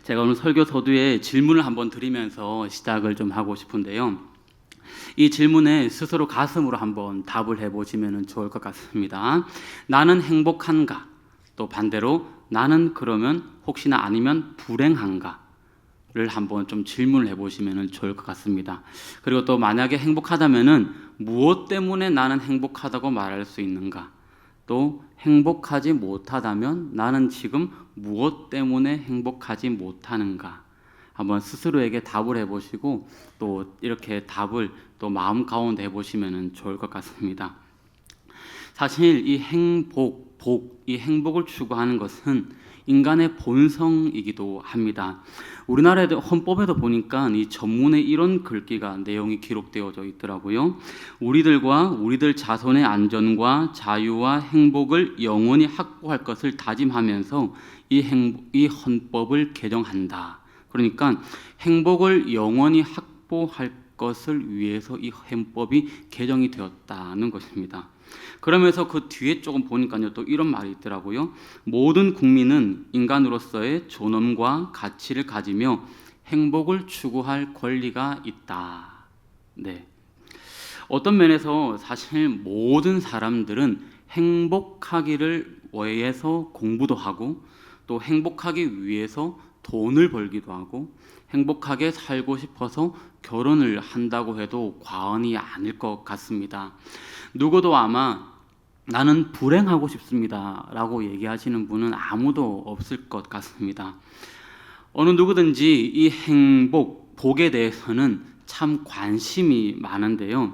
제가 오늘 설교 서두에 질문을 한번 드리면서 시작을 좀 하고 싶은데요. 이 질문에 스스로 가슴으로 한번 답을 해보시면 좋을 것 같습니다. 나는 행복한가? 또 반대로 나는 그러면 혹시나 아니면 불행한가? 를 한번 좀 질문을 해보시면 좋을 것 같습니다. 그리고 또 만약에 행복하다면은 무엇 때문에 나는 행복하다고 말할 수 있는가? 또 행복하지 못하다면 나는 지금 무엇 때문에 행복하지 못하는가? 한번 스스로에게 답을 해보시고 또 이렇게 답을 또 마음 가운데 해보시면 좋을 것 같습니다. 사실 이 이 행복을 추구하는 것은 인간의 본성이기도 합니다. 우리나라의 헌법에도 보니까 이 전문에 이런 글귀가 내용이 기록되어져 있더라고요. 우리들 자손의 안전과 자유와 행복을 영원히 확보할 것을 다짐하면서 이 헌법을 개정한다. 그러니까 행복을 영원히 확보할 것을 위해서 이 헌법이 개정이 되었다는 것입니다. 그러면서 그 뒤에 조금 보니까요, 또 이런 말이 있더라고요. 모든 국민은 인간으로서의 존엄과 가치를 가지며 행복을 추구할 권리가 있다. 네. 어떤 면에서 사실 모든 사람들은 행복하기를 위해서 공부도 하고 또 행복하기 위해서 돈을 벌기도 하고 행복하게 살고 싶어서 결혼을 한다고 해도 과언이 아닐 것 같습니다. 누구도 아마 나는 불행하고 싶습니다 라고 얘기하시는 분은 아무도 없을 것 같습니다. 어느 누구든지 이 행복, 복에 대해서는 참 관심이 많은데요.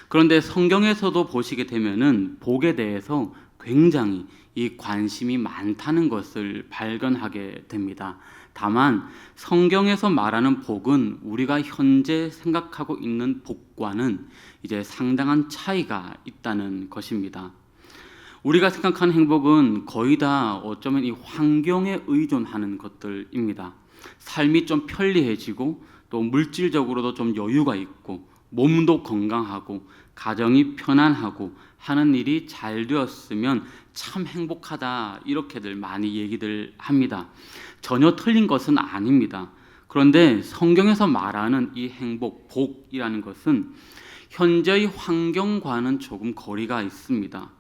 그런데 성경에서도 보시게 되면은 복에 대해서 굉장히 이 관심이 많다는 것을 발견하게 됩니다. 다만 성경에서 말하는 복은 우리가 현재 생각하고 있는 복과는 이제 상당한 차이가 있다는 것입니다. 우리가 생각하는 행복은 거의 다 어쩌면 이 환경에 의존하는 것들입니다. 삶이 좀 편리해지고 또 물질적으로도 좀 여유가 있고 몸도 건강하고 가정이 편안하고 하는 일이 잘 되었으면 참 행복하다, 이렇게들 많이 얘기들 합니다. 전혀 틀린 것은 아닙니다. 그런데 성경에서 말하는 이 행복, 복이라는 것은 현재의 환경과는 조금 거리가 있습니다.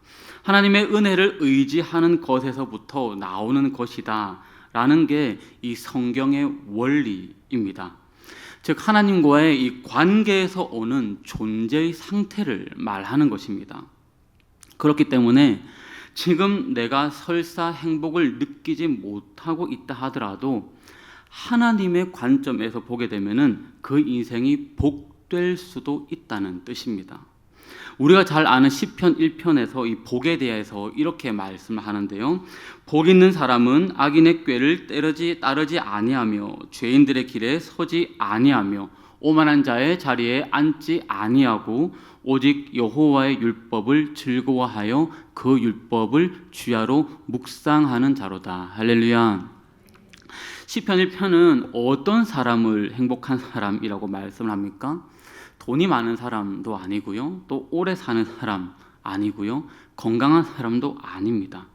하나님의 은혜를 의지하는 것에서부터 나오는 것이다 라는 게 이 성경의 원리입니다. 즉 하나님과의 이 관계에서 오는 존재의 상태를 말하는 것입니다. 그렇기 때문에 지금 내가 설사 행복을 느끼지 못하고 있다 하더라도 하나님의 관점에서 보게 되면은 그 인생이 복될 수도 있다는 뜻입니다. 우리가 잘 아는 시편 1편에서 이 복에 대해서 이렇게 말씀을 하는데요. 복 있는 사람은 악인의 꾀를 따르지 아니하며 죄인들의 길에 서지 아니하며 오만한 자의 자리에 앉지 아니하고 오직 여호와의 율법을 즐거워하여 그 율법을 주야로 묵상하는 자로다. 할렐루야. 시편 1편은 어떤 사람을 행복한 사람이라고 말씀을 합니까? 돈이 많은 사람도 아니고요, 또 오래 사는 사람 아니고요, 건강한 사람도 아닙니다.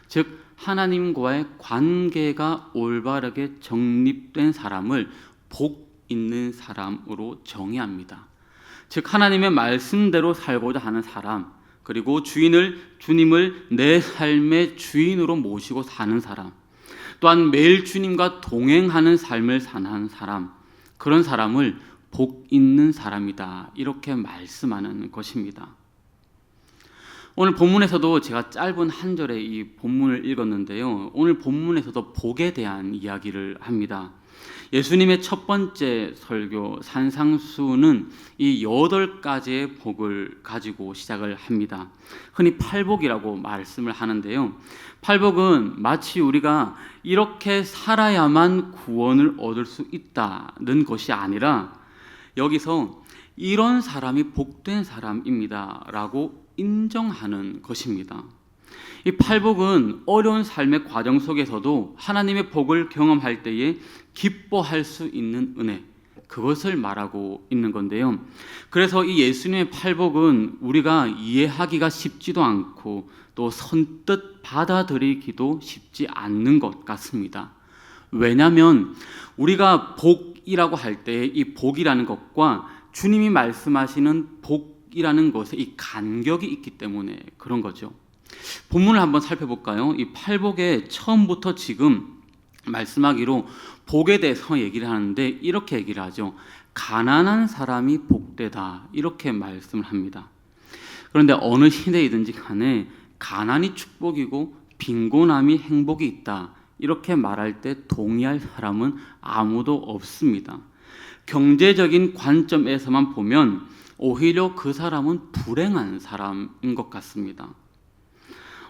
즉 하나님과의 관계가 올바르게 정립된 사람을 복 있는 사람으로 정의합니다. 즉 하나님의 말씀대로 살고자 하는 사람, 그리고 주님을 내 삶의 주인으로 모시고 사는 사람, 또한 매일 주님과 동행하는 삶을 사는 사람, 그런 사람을 복 있는 사람이다, 이렇게 말씀하는 것입니다. 오늘 본문에서도 제가 짧은 한 절의 이 본문을 읽었는데요, 오늘 본문에서도 복에 대한 이야기를 합니다. 예수님의 첫 번째 설교 산상수는 이 8가지의 복을 가지고 시작을 합니다. 흔히 팔복이라고 말씀을 하는데요, 팔복은 마치 우리가 이렇게 살아야만 구원을 얻을 수 있다는 것이 아니라 여기서 이런 사람이 복된 사람입니다 라고 인정하는 것입니다. 이 팔복은 어려운 삶의 과정 속에서도 하나님의 복을 경험할 때에 기뻐할 수 있는 은혜, 그것을 말하고 있는 건데요. 그래서 이 예수님의 팔복은 우리가 이해하기가 쉽지도 않고 또 선뜻 받아들이기도 쉽지 않는 것 같습니다. 왜냐하면 우리가 복이라고 할 때 이 복이라는 것과 주님이 말씀하시는 복이라는 것에 이 간격이 있기 때문에 그런 거죠. 본문을 한번 살펴볼까요? 이 팔복에 처음부터 지금 말씀하기로 복에 대해서 얘기를 하는데 이렇게 얘기를 하죠. 가난한 사람이 복되다 이렇게 말씀을 합니다. 그런데 어느 시대이든지 간에 가난이 축복이고 빈곤함이 행복이 있다 이렇게 말할 때 동의할 사람은 아무도 없습니다. 경제적인 관점에서만 보면 오히려 그 사람은 불행한 사람인 것 같습니다.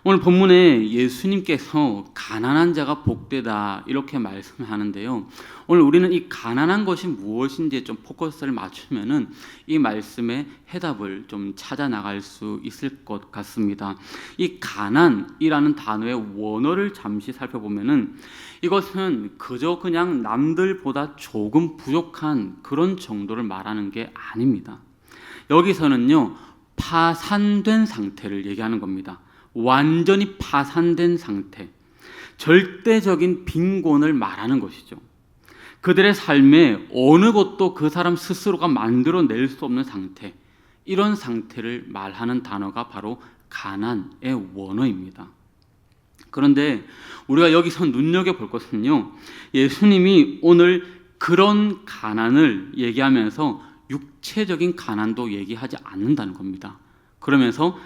오늘 본문에 예수님께서 가난한 자가 복되다 이렇게 말씀하는데요. 오늘 우리는 이 가난한 것이 무엇인지 좀 포커스를 맞추면은 이 말씀의 해답을 좀 찾아 나갈 수 있을 것 같습니다. 이 가난이라는 단어의 원어를 잠시 살펴보면은 이것은 그저 그냥 남들보다 조금 부족한 그런 정도를 말하는 게 아닙니다. 여기서는요, 파산된 상태를 얘기하는 겁니다. 완전히 파산된 상태, 절대적인 빈곤을 말하는 것이죠. 그들의 삶에 어느 것도 그 사람 스스로가 만들어낼 수 없는 상태, 이런 상태를 말하는 단어가 바로 가난의 원어입니다. 그런데 우리가 여기서 눈여겨볼 것은요, 예수님이 오늘 그런 가난을 얘기하면서 육체적인 가난도 얘기하지 않는다는 겁니다. 그러면서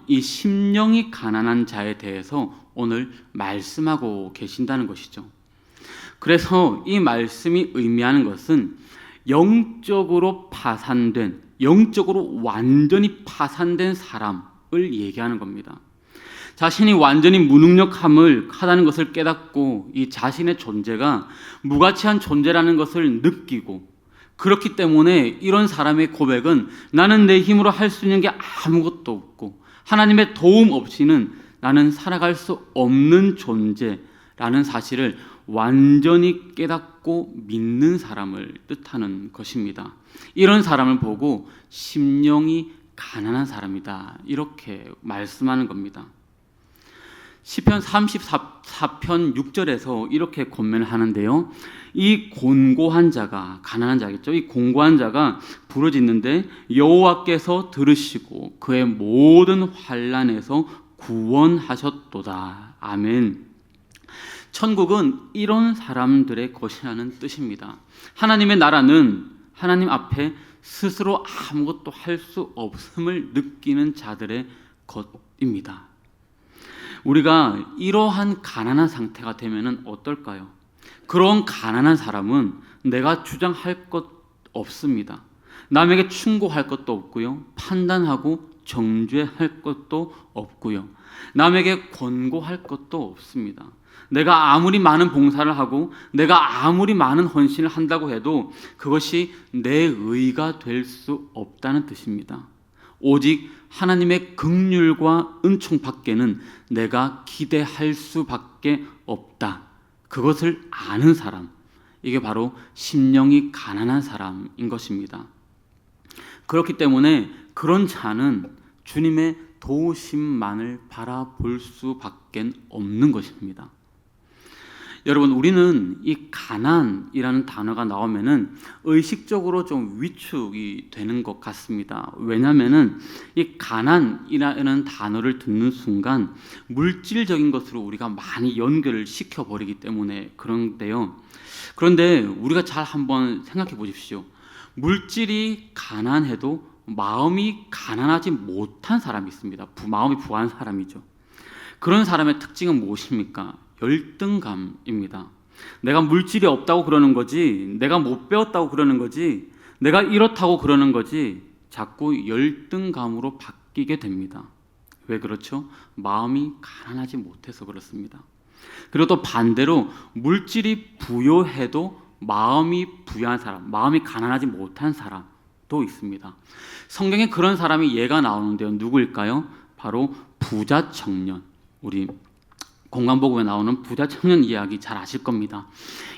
이 심령이 가난한 자에 대해서 오늘 말씀하고 계신다는 것이죠. 그래서 이 말씀이 의미하는 것은 영적으로 파산된, 영적으로 완전히 파산된 사람을 얘기하는 겁니다. 자신이 완전히 무능력함을 하다는 것을 깨닫고 이 자신의 존재가 무가치한 존재라는 것을 느끼고, 그렇기 때문에 이런 사람의 고백은 나는 내 힘으로 할 수 있는 게 아무것도 없고 하나님의 도움 없이는 나는 살아갈 수 없는 존재라는 사실을 완전히 깨닫고 믿는 사람을 뜻하는 것입니다. 이런 사람을 보고 심령이 가난한 사람이다 이렇게 말씀하는 겁니다. 시편 34편 6절에서 이렇게 권면을 하는데요. 이 곤고한 자가, 가난한 자겠죠. 이 곤고한 자가 부르짖는데 여호와께서 들으시고 그의 모든 환난에서 구원하셨도다. 아멘. 천국은 이런 사람들의 것이라는 뜻입니다. 하나님의 나라는 하나님 앞에 스스로 아무것도 할 수 없음을 느끼는 자들의 것입니다. 우리가 이러한 가난한 상태가 되면 어떨까요? 그런 가난한 사람은 내가 주장할 것 없습니다. 남에게 충고할 것도 없고요. 판단하고 정죄할 것도 없고요. 남에게 권고할 것도 없습니다. 내가 아무리 많은 봉사를 하고 내가 아무리 많은 헌신을 한다고 해도 그것이 내 의가 될 수 없다는 뜻입니다. 오직 하나님의 긍휼과 은총 밖에는 내가 기대할 수밖에 없다. 그것을 아는 사람, 이게 바로 심령이 가난한 사람인 것입니다. 그렇기 때문에 그런 자는 주님의 도우심만을 바라볼 수밖에 없는 것입니다. 여러분, 우리는 이 가난이라는 단어가 나오면은 의식적으로 좀 위축이 되는 것 같습니다. 왜냐하면은 이 가난이라는 단어를 듣는 순간 물질적인 것으로 우리가 많이 연결을 시켜버리기 때문에 그런데요. 그런데 우리가 잘 한번 생각해 보십시오. 물질이 가난해도 마음이 가난하지 못한 사람이 있습니다. 마음이 부한 사람이죠. 그런 사람의 특징은 무엇입니까? 열등감입니다. 내가 물질이 없다고 그러는 거지, 내가 못 배웠다고 그러는 거지, 내가 이렇다고 그러는 거지, 자꾸 열등감으로 바뀌게 됩니다. 왜 그렇죠? 마음이 가난하지 못해서 그렇습니다. 그리고 또 반대로 물질이 부요해도 마음이 부유한 사람, 마음이 가난하지 못한 사람도 있습니다. 성경에 그런 사람이 예가 나오는데요. 누구일까요? 바로 부자 청년. 우리 공간복음에 나오는 부자 청년 이야기 잘 아실 겁니다.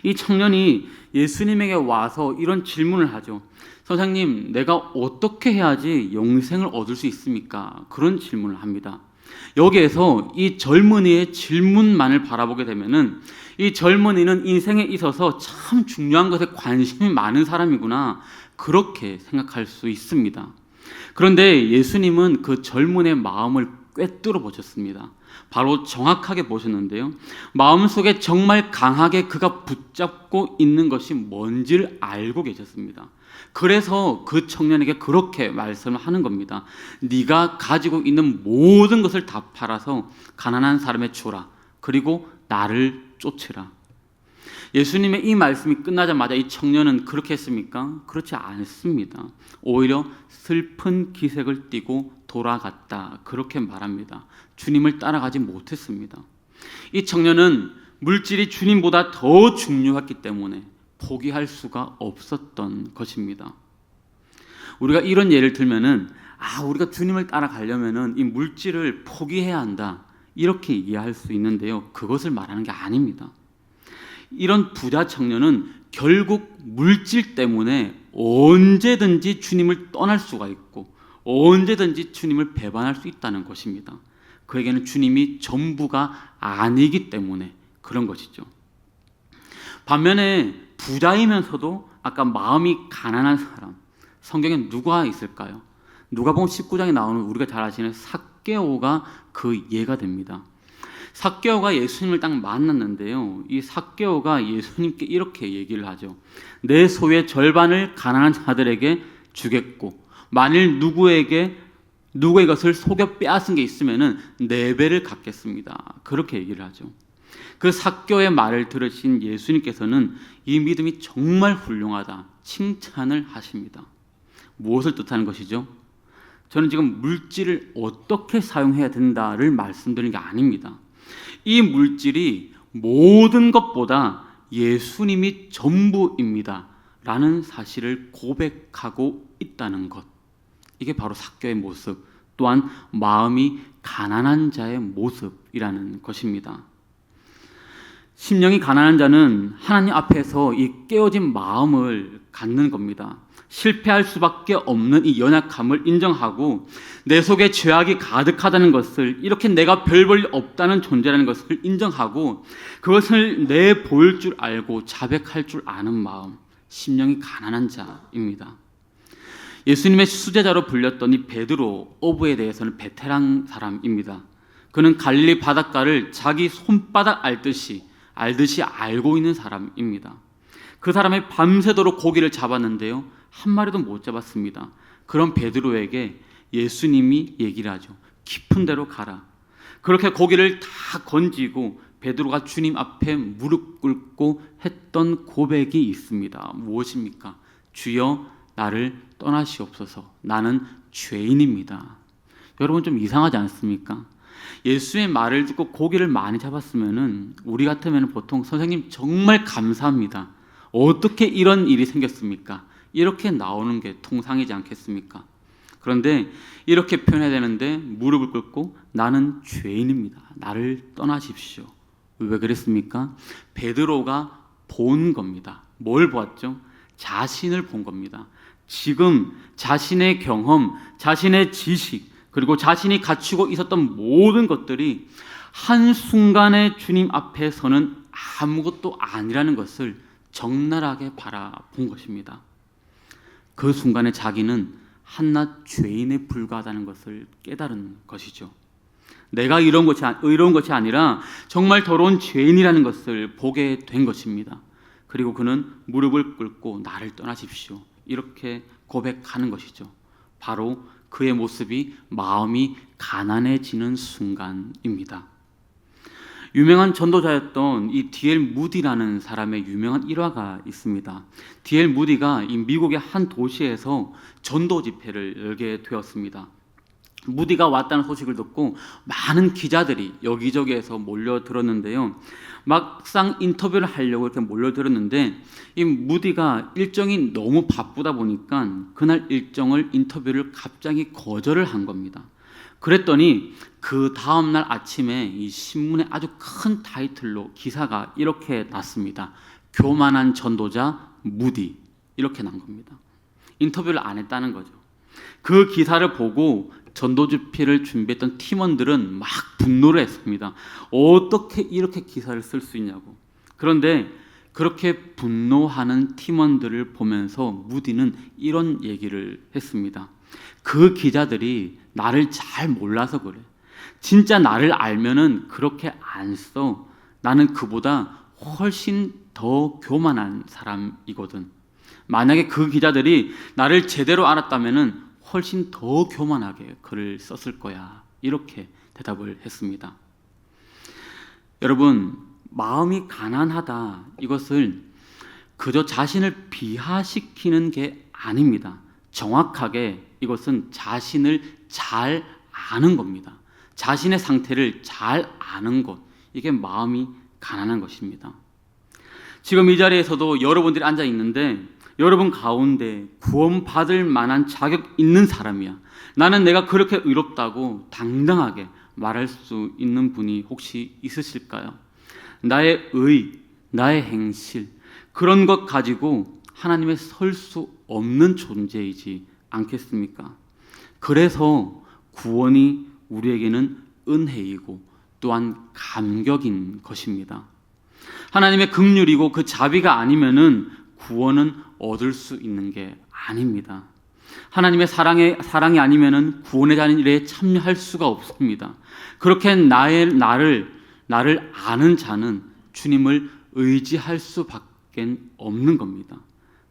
이 청년이 예수님에게 와서 이런 질문을 하죠. 선생님, 내가 어떻게 해야지 영생을 얻을 수 있습니까? 그런 질문을 합니다. 여기에서 이 젊은이의 질문만을 바라보게 되면은 이 젊은이는 인생에 있어서 참 중요한 것에 관심이 많은 사람이구나, 그렇게 생각할 수 있습니다. 그런데 예수님은 그 젊은이의 마음을 꿰뚫어 보셨습니다. 바로 정확하게 보셨는데요. 마음속에 정말 강하게 그가 붙잡고 있는 것이 뭔지를 알고 계셨습니다. 그래서 그 청년에게 그렇게 말씀을 하는 겁니다. 네가 가지고 있는 모든 것을 다 팔아서 가난한 사람에 주라. 그리고 나를 쫓으라. 예수님의 이 말씀이 끝나자마자 이 청년은 그렇게 했습니까? 그렇지 않습니다. 오히려 슬픈 기색을 띠고 돌아갔다, 그렇게 말합니다. 주님을 따라가지 못했습니다. 이 청년은 물질이 주님보다 더 중요했기 때문에 포기할 수가 없었던 것입니다. 우리가 이런 예를 들면은 우리가 주님을 따라가려면은 이 물질을 포기해야 한다, 이렇게 이해할 수 있는데요. 그것을 말하는 게 아닙니다. 이런 부자 청년은 결국 물질 때문에 언제든지 주님을 떠날 수가 있고 언제든지 주님을 배반할 수 있다는 것입니다. 그에게는 주님이 전부가 아니기 때문에 그런 것이죠. 반면에 부자이면서도 아까 마음이 가난한 사람, 성경에 누가 있을까요? 누가복음 19장에 나오는 우리가 잘 아시는 삭개오가 그 예가 됩니다. 삭개오가 예수님을 딱 만났는데요. 이 삭개오가 예수님께 이렇게 얘기를 하죠. 내 소유의 절반을 가난한 자들에게 주겠고, 만일 누구의 것을 속여 빼앗은 게 있으면은 4배를 갚겠습니다. 그렇게 얘기를 하죠. 그 삭개오의 말을 들으신 예수님께서는 이 믿음이 정말 훌륭하다, 칭찬을 하십니다. 무엇을 뜻하는 것이죠? 저는 지금 물질을 어떻게 사용해야 된다를 말씀드리는 게 아닙니다. 이 물질이 모든 것보다 예수님이 전부입니다 라는 사실을 고백하고 있다는 것, 이게 바로 삭개오의 모습, 또한 마음이 가난한 자의 모습이라는 것입니다. 심령이 가난한 자는 하나님 앞에서 이 깨어진 마음을 갖는 겁니다. 실패할 수밖에 없는 이 연약함을 인정하고 내 속에 죄악이 가득하다는 것을, 이렇게 내가 별 볼 일 없다는 존재라는 것을 인정하고 그것을 내볼 줄 알고 자백할 줄 아는 마음, 심령이 가난한 자입니다. 예수님의 수제자로 불렸던 이 베드로 어부에 대해서는 베테랑 사람입니다. 그는 갈릴리 바닷가를 자기 손바닥 알듯이 알고 있는 사람입니다. 그 사람이 밤새도록 고기를 잡았는데요, 한 마리도 못 잡았습니다. 그런 베드로에게 예수님이 얘기를 하죠. 깊은 데로 가라. 그렇게 고기를 다 건지고 베드로가 주님 앞에 무릎 꿇고 했던 고백이 있습니다. 무엇입니까? 주여, 나를 떠나시옵소서. 나는 죄인입니다. 여러분, 좀 이상하지 않습니까? 예수의 말을 듣고 고기를 많이 잡았으면은 우리 같으면 보통 선생님 정말 감사합니다, 어떻게 이런 일이 생겼습니까? 이렇게 나오는 게 통상이지 않겠습니까? 그런데 이렇게 표현해야 되는데 무릎을 꿇고 나는 죄인입니다, 나를 떠나십시오. 왜 그랬습니까? 베드로가 본 겁니다. 뭘 보았죠? 자신을 본 겁니다. 지금 자신의 경험, 자신의 지식, 그리고 자신이 갖추고 있었던 모든 것들이 한순간에 주님 앞에 서는 아무것도 아니라는 것을 적나라하게 바라본 것입니다. 그 순간에 자기는 한낱 죄인에 불과하다는 것을 깨달은 것이죠. 내가 의로운 것이 아니라 정말 더러운 죄인이라는 것을 보게 된 것입니다. 그리고 그는 무릎을 꿇고 나를 떠나십시오, 이렇게 고백하는 것이죠. 바로 그의 모습이 마음이 가난해지는 순간입니다. 유명한 전도자였던 이 D.L. 무디라는 사람의 유명한 일화가 있습니다. D.L. 무디가 이 미국의 한 도시에서 전도 집회를 열게 되었습니다. 무디가 왔다는 소식을 듣고 많은 기자들이 여기저기에서 몰려들었는데요. 막상 인터뷰를 하려고 이렇게 몰려들었는데 이 무디가 일정이 너무 바쁘다 보니까 그날 인터뷰를 갑자기 거절을 한 겁니다. 그랬더니 그 다음날 아침에 이 신문에 아주 큰 타이틀로 기사가 이렇게 났습니다. 교만한 전도자 무디, 이렇게 난 겁니다. 인터뷰를 안 했다는 거죠. 그 기사를 보고 전도주필을 준비했던 팀원들은 막 분노를 했습니다. 어떻게 이렇게 기사를 쓸 수 있냐고. 그런데 그렇게 분노하는 팀원들을 보면서 무디는 이런 얘기를 했습니다. 그 기자들이 나를 잘 몰라서 그래. 진짜 나를 알면은 그렇게 안 써. 나는 그보다 훨씬 더 교만한 사람이거든. 만약에 그 기자들이 나를 제대로 알았다면은 훨씬 더 교만하게 글을 썼을 거야. 이렇게 대답을 했습니다. 여러분, 마음이 가난하다, 이것을 그저 자신을 비하시키는 게 아닙니다. 정확하게 이것은 자신을 잘 아는 겁니다. 자신의 상태를 잘 아는 것, 이게 마음이 가난한 것입니다. 지금 이 자리에서도 여러분들이 앉아 있는데 여러분 가운데 구원받을 만한 자격 있는 사람이야. 나는 내가 그렇게 의롭다고 당당하게 말할 수 있는 분이 혹시 있으실까요? 나의 의, 나의 행실, 그런 것 가지고 하나님의 설 수 없는 존재이지 않겠습니까? 그래서 구원이 우리에게는 은혜이고 또한 감격인 것입니다. 하나님의 긍휼이고 그 자비가 아니면은 구원은 얻을 수 있는 게 아닙니다. 하나님의 사랑이 아니면은 구원의 일에 참여할 수가 없습니다. 그렇게 나를 아는 자는 주님을 의지할 수밖에 없는 겁니다.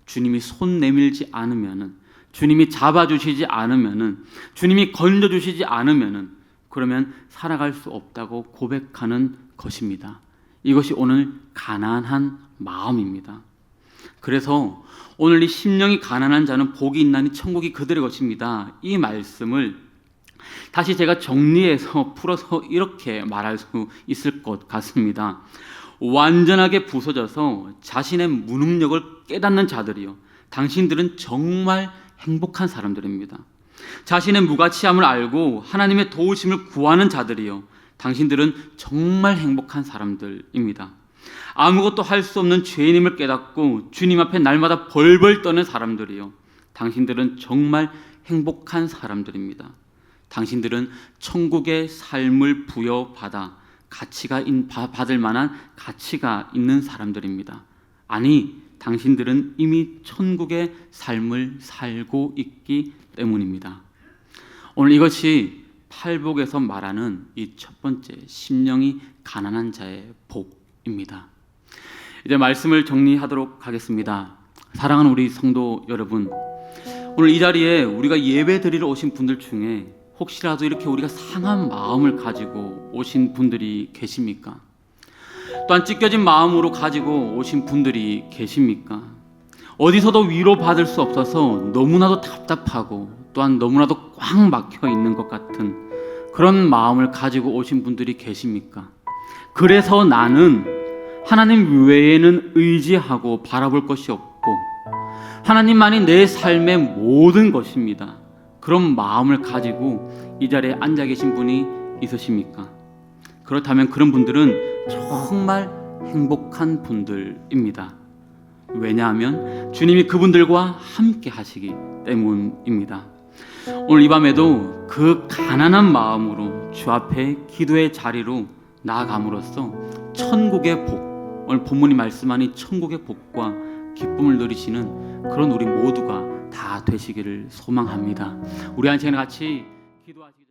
주님이 손 내밀지 않으면은, 주님이 잡아주시지 않으면은, 주님이 건져주시지 않으면은, 그러면 살아갈 수 없다고 고백하는 것입니다. 이것이 오늘 가난한 마음입니다. 그래서 오늘 이 심령이 가난한 자는 복이 있나니 천국이 그들의 것입니다. 이 말씀을 다시 제가 정리해서 풀어서 이렇게 말할 수 있을 것 같습니다. 완전하게 부서져서 자신의 무능력을 깨닫는 자들이요, 당신들은 정말 행복한 사람들입니다. 자신의 무가치함을 알고 하나님의 도우심을 구하는 자들이요, 당신들은 정말 행복한 사람들입니다. 아무것도 할 수 없는 죄인임을 깨닫고 주님 앞에 날마다 벌벌 떠는 사람들이요, 당신들은 정말 행복한 사람들입니다. 당신들은 천국의 삶을 부여받아 받을 만한 가치가 있는 사람들입니다. 아니, 당신들은 이미 천국의 삶을 살고 있기 때문입니다. 오늘 이것이 팔복에서 말하는 이 첫 번째 심령이 가난한 자의 복입니다. 이제 말씀을 정리하도록 하겠습니다. 사랑하는 우리 성도 여러분, 오늘 이 자리에 우리가 예배 드리러 오신 분들 중에 혹시라도 이렇게 우리가 상한 마음을 가지고 오신 분들이 계십니까? 또한 찢겨진 마음으로 가지고 오신 분들이 계십니까? 어디서도 위로받을 수 없어서 너무나도 답답하고 또한 너무나도 꽉 막혀 있는 것 같은 그런 마음을 가지고 오신 분들이 계십니까? 그래서 나는 하나님 외에는 의지하고 바라볼 것이 없고 하나님만이 내 삶의 모든 것입니다. 그런 마음을 가지고 이 자리에 앉아 계신 분이 있으십니까? 그렇다면 그런 분들은 정말 행복한 분들입니다. 왜냐하면 주님이 그분들과 함께 하시기 때문입니다. 오늘 이 밤에도 그 가난한 마음으로 주 앞에 기도의 자리로 나아감으로써 천국의 복, 오늘 본문이 말씀하니 천국의 복과 기쁨을 누리시는 그런 우리 모두가 다 되시기를 소망합니다. 우리 한 시간 같이 기도하시